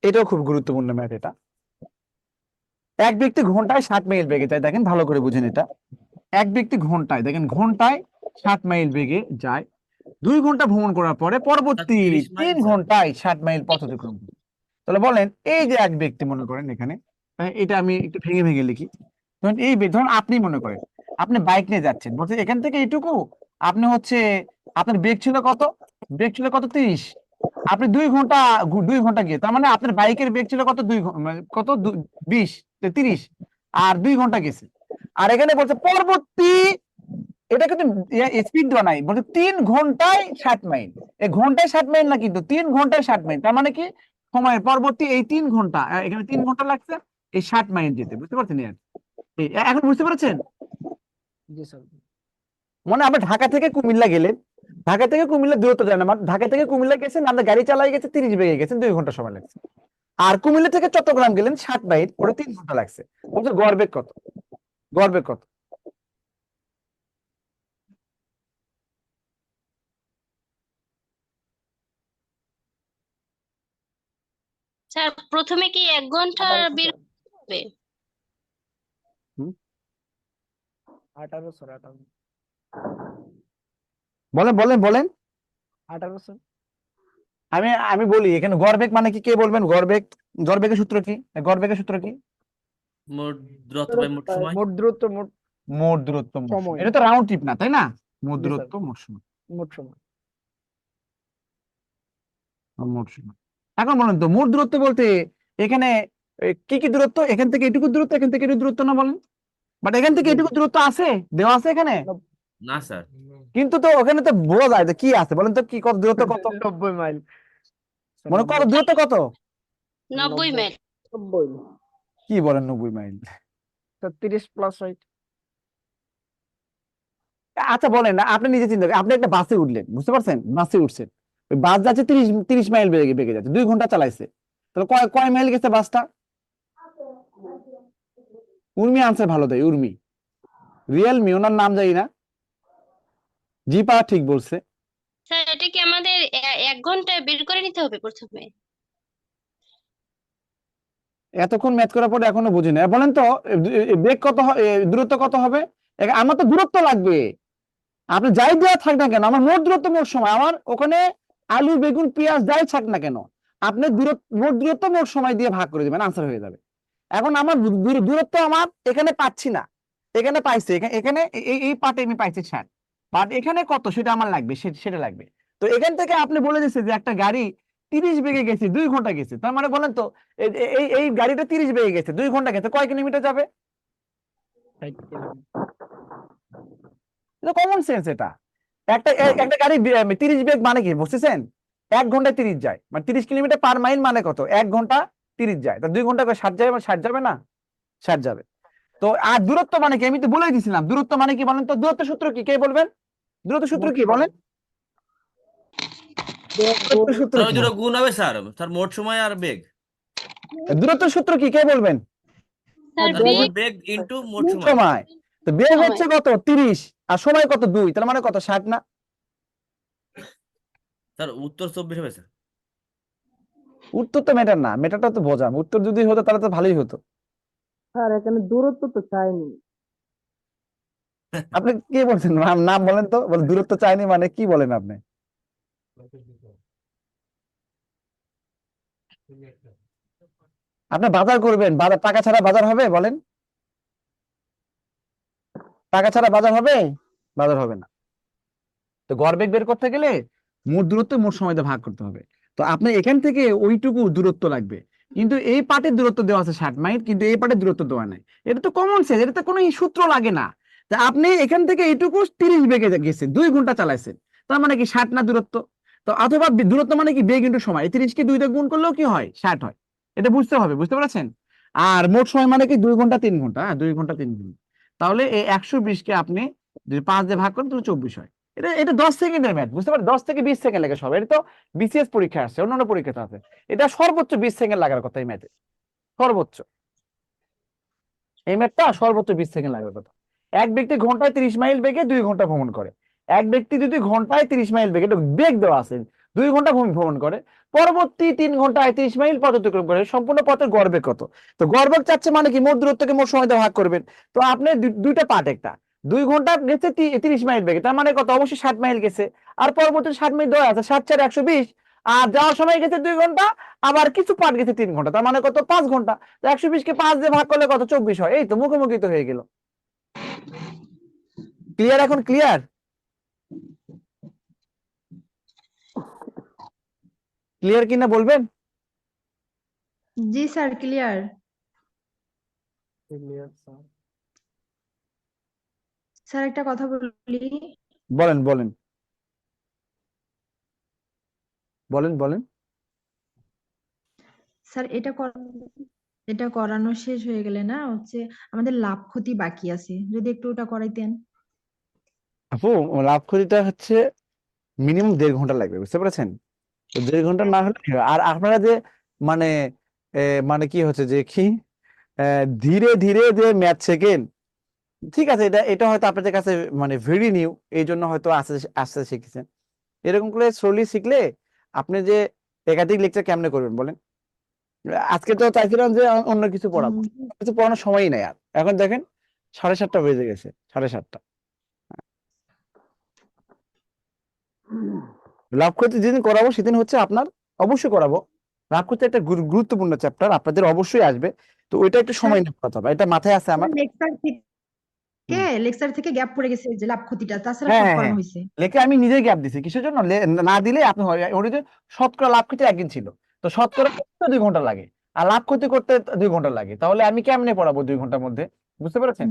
এটাও খুব গুরুত্বপূর্ণ ম্যাথ। এটা এক ব্যক্তি ঘন্টায় 60 মাইল বেগে যায়। দেখেন ভালো করে বুঝেন এটা। এক ব্যক্তি ঘন্টায়, দেখেন ঘন্টায় 60 মাইল বেগে যায়। 2 ঘন্টা ভ্রমণ করার পরে পরবর্তী 30 মাইল 3 স্যার। ঘন্টায় 60 মাইল পথ অতিক্রম করে। তাহলে বলেন, এই যে এক ব্যক্তি মনে করেন এখানে, এটা আমি একটু ভেঙে ভেঙে লিখি। ধরুন ধরুন আপনি মনে করেন আপনি বাইক নিয়ে যাচ্ছেন, বলছে এখান থেকে এইটুকু আপনি হচ্ছে, আপনার বেগ ছিল কত? বেগ ছিল কত? 30। আপনি 2 ঘন্টা 2 ঘন্টা গিয়ে, তার মানে আপনার বাইকের বেগ ছিল কত? 20, 30, আর 2 ঘন্টা গেছে। আর এখানে বলছে পরবর্তী, এটা কিন্তু স্পিড দেওয়া নাই, বলছে 3 ঘন্টায় 60 মাইল। এই ঘন্টায় 60 মাইল না, কিন্তু 3 ঘন্টায় 60 মাইল। তার মানে কি সময়ের পরবর্তী এই 3 ঘন্টা, এখানে 3 ঘন্টা লাগছে এই 60 মাইল যেতে। বুঝতে পারছেন? এখন বুঝতে পারছেন? জি স্যার। মানে আমরা ঢাকা থেকে কুমিল্লা গেলেন, ঢাকা থেকে কুমিল্লা দূরত্ব জানেন, আমার ঢাকা থেকে কুমিল্লা গেছেন, আমরা গাড়ি চালাই গেছে 30 বেগে গেছেন, 2 ঘন্টা সময় লাগছে। আর কুমিল্লা থেকে চট্টগ্রাম গেলেন 60 মাইল, ওটা 3 ঘন্টা লাগছে। বলছে গড় বেগ কত? গড় বেগ কত? স্যার প্রথমে কি 1 ঘন্টা 1800 বের স্যার। হবে? হুম? 18 স্যার, 18। বলেন বলেন বলেন। 18 স্যার। আমি আমি বলি এখানে গড় বেগ মানে কি, কে বলবেন? গড় বেগ, গড় বেগের সূত্র কি? গড় বেগের সূত্র কি? মোট দূরত্ব বাই মোট সময়। মোট দূরত্ব, মোট মোট দূরত্ব মোট সময়। সময়। এটা তো রাউন্ড ট্রিপ না, তাই না? মোট জি স্যার, দূরত্ব মোট সময়। মোট সময়। মোট সময়। এখন বলেন তো, মোট দূরত্ব বলতে এখানে কি কি দূরত্ব? এখান থেকে এটুকু দূরত্ব, এখান থেকে এটুকু দূরত্ব না বলেন? বাট এখান থেকে জি এটুকু স্যার। দূরত্ব আছে, দেওয়া আছে এখানে। না স্যার। কিন্তু তো ওখানে তো বোঝা যায় যে কি আছে, বলেন তো কি কত দূরত্ব কত? 90 মাইল স্যার, মনে কত 90। দূরত্ব কত? 90 মাইল। 90 কি বলেন 90 মাইল? Sir, 30 plus 8। আচ্ছা বলেন না, আপনি নিজে চিন্তা করেন, আপনি একটা বাসে উঠলেন, বুঝতে পারছেন? বাসে উঠছেন, ওই বাস যাচ্ছে 30 মাইল বেগে বেগে যাচ্ছে, 2 ঘন্টা চালাইছে। তাহলে কয় কয় মাইল গেছে বাসটা? উর্মি আনসার ভালো দেয়, উর্মি, রিয়েলমি, ওনার নাম জানি না। জিপা ঠিক বলছে। স্যার এটা কি আমাদের 1 ঘন্টায় বের করে নিতে হবে প্রথমে? এতক্ষণ ম্যাথ করার পরে এখনো বুঝি না। বলেন তো বেগ কত দূরত্ব কত হবে? আমার তো দূরত্ব লাগবে। আপনি যাই দেওয়া থাক না কেন, আমার মোট দূরত্ব মোট সময়, আমার ওখানে আলু বেগুন পেঁয়াজ যাই থাক না কেন, আপনি মোট দূরত্ব মোট সময় দিয়ে ভাগ করে দিবেন, আনসার হয়ে যাবে। এখন আমার দূরত্ব আমার এখানে পাচ্ছি না, এখানে পাইছে, এখানে এই পার্টে আমি পাইছি 60, বাট এখানে কত সেটা আমার লাগবে, সেটা লাগবে। তো এখান থেকে আপনি বলে দিচ্ছে যে একটা গাড়ি 30 বেগে গেছে, 2 ঘন্টা গেছে, তার মানে বলেন তো এই গাড়িটা 30 বেগে গেছে, 2 ঘন্টা গেছে, কয় কিলোমিটার যাবে? 60 কিলোমিটার। এটা কমন সেন্স। এটা একটা গাড়ি 30 বেগ মানে কি বুঝতেছেন? 1 ঘন্টায় 30 যায়, মানে 30 কিলোমিটার পার মাইল, মানে কত? 1 ঘন্টা 30 যায়, তা 2 ঘন্টা 60 যাবে, 60 যাবে না? 60 যাবে। তো আর দূরত্ব মানে কি, আমি তো বলেই দিছিলাম, দূরত্ব মানে কি বলেন তো? দূরত্ব সূত্র কি, কে বলবেন? দূরত্ব সূত্র মোট কি বলেন? সময়। বেগ দূরত্ব গুণ সূত্র স্যার ওই কি? দুটো গুণ হবে স্যার, স্যার মোট সময় আর বেগ। দূরত্ব সূত্র কি, কে বলবেন? স্যার স্যার মোট বেগ বেগ ইনটু মোট সময়। সময়। তো বেগ সময়। হচ্ছে কত? 30, আর সময় কত? 2, তার মানে কত? 60 না? স্যার উত্তর 24 হবে স্যার। উত্তর তো ম্যাটার না, ম্যাটারটা তো বোঝাম, উত্তর যদি হতো তাহলে তো ভালোই হতো। স্যার, এখানে দূরত্ব তো চাইনি। আপনি কে বলছেন? নাম নাম বলেন তো, বলে দূরত্ব চাইনি মানে কি বলেন আপনি? আপনি বাজার করবেন, বাজার টাকা ছাড়া বাজার হবে? বলেন, টাকা ছাড়া বাজার হবে? বাজার হবে না। তো গড় বেগ বের করতে গেলে মোট দূরত্ব মোট সময় দিয়ে ভাগ করতে হবে। তো আপনি এখান থেকে ওইটুকু দূরত্ব লাগবে, কিন্তু এই পাটের দূরত্ব দেওয়া আছে 60 মাইল, কিন্তু এই পাটের দূরত্ব দেওয়া নাই। এটা তো কমন সেন্স, এটা তো কোনো সূত্র লাগে না। তা আপনি এখান থেকে এইটুকু 30 বেগে গেছেন, 2 ঘন্টা চালাইছেন, তার মানে কি 60 না দূরত্ব? তো অথবা দূরত্ব মানে কি বেগ ইন্টু সময়, 30 কে 2 দিয়ে গুণ করলেও কি হয়? 60 হয়। এটা বুঝতে হবে, বুঝতে পারছেন? আর মোট সময় মানে কি 2 ঘন্টা 3 ঘন্টা, হ্যাঁ 2 ঘন্টা 3 ঘন্টা। তাহলে এই 120 কে আপনি যদি 5 দিয়ে ভাগ করেন তাহলে 24 হয়। এটা এটা 10 সেকেন্ডের ম্যাথ, বুঝতে পারেন? 10 থেকে 20 সেকেন্ড লাগে সব। এটা তো বিসিএস পরীক্ষা আসছে, অন্যান্য পরীক্ষাতে আছে। এটা সর্বোচ্চ 20 সেকেন্ড লাগার কথা এই ম্যাথে, সর্বোচ্চ। এই ম্যাথটা সর্বোচ্চ 20 সেকেন্ড লাগার কথা। এক ব্যক্তি ঘন্টায় 30 মাইল বেগে 2 ঘন্টা ভ্রমণ করে। এক ব্যক্তি যদি ঘন্টায় 30 মাইল বেগে, এটা বেগ দেওয়া আছে, 2 ঘন্টা ভূমি ভ্রমণ করে, পরবর্তী 3 ঘন্টায় 30 মাইল পথ অতিক্রম করে, সম্পূর্ণ পথের গড়বেগ কত? তো গড়বেগ চাচ্ছে মানে কি মোট দূরত্বকে মোট সময় দিয়ে ভাগ করবেন। তো আপনি দুইটা পার্ট, একটা 2 ঘন্টা গেছে 30 মাইল বেগে, তার মানে কত? অবশ্যই 60 মাইল গেছে। আর পরবর্তী 60 মাইল দেওয়া আছে, 60 4 120, আর যাওয়ার সময় গেছে 2 ঘন্টা, আবার কিছু পার্ট গেছে 3 ঘন্টা, তার মানে কত? 5 ঘন্টা। তো 120 কে 5 দিয়ে ভাগ করলে কত? 24 হয়। এই তো মুখোমুখি তো হয়ে গেল। ক্লিয়ার? এখন ক্লিয়ার? ক্লিয়ার কিনা বলবেন? জি স্যার, ক্লিয়ার। স্যার একটা কথা বলি। বলেন বলেন বলেন বলেন। স্যার এটা করানো শেষ হয়ে গেলে না হচ্ছে আমাদের লাভ ক্ষতি বাকি আছে, যদি একটু ওটা করাইতেন। আপু, লাভ ক্ষতিটা হচ্ছে মিনিমাম 1.5 ঘন্টা লাগবে, বুঝতে পেরেছেন? তো 1.5 ঘন্টা না হলে কি হয়? আর আপনারা যে মানে মানে কি হচ্ছে যে কি ধীরে ধীরে যে ম্যাথ শেখেন, ঠিক আছে, এটা এটা হয়তো আপনাদের কাছে মানে ভেরি নিউ, এই জন্য হয়তো আস্তে আস্তে শিখেছেন। এরকম করে স্লোলি শিখলে আপনি যে একাধিক লেকচার কেমনে করবেন বলেন? আজকে তো চাইছিলাম যে অন্য কিছু পড়াবো, কিছু পড়ানোর সময়ই নাই আর। এখন দেখেন 7:30 বেজে গেছে, 7:30। লাভ করতে যেদিন করাবো সেদিন হচ্ছে আপনার, অবশ্যই করাবো। লাভ করতে একটা গুরুত্বপূর্ণ চ্যাপ্টার, আপনাদের অবশ্যই আসবে। তো ওইটা একটু সময় নিয়ে পড়াতে হবে, এটা মাথায় আছে আমার। লেকচার থেকে গ্যাপ পড়ে গেছে যে লাভ ক্ষতিটা, তাছাড়া হ্যাঁ সব হ্যাঁ করানো হ্যাঁ, হয়েছে। লেখে আমি নিজেই গ্যাপ দিছি। কিসের জন্য? না দিলে আপনি ওর যে শতকরা লাভ ক্ষতি একদিন ছিল, তো শতকরা করতে 2 ঘন্টা লাগে, আর লাভ ক্ষতি করতে 2 ঘন্টা লাগে, তাহলে আমি কেমনে পড়াবো 2 ঘন্টার মধ্যে? বুঝতে পেরেছেন?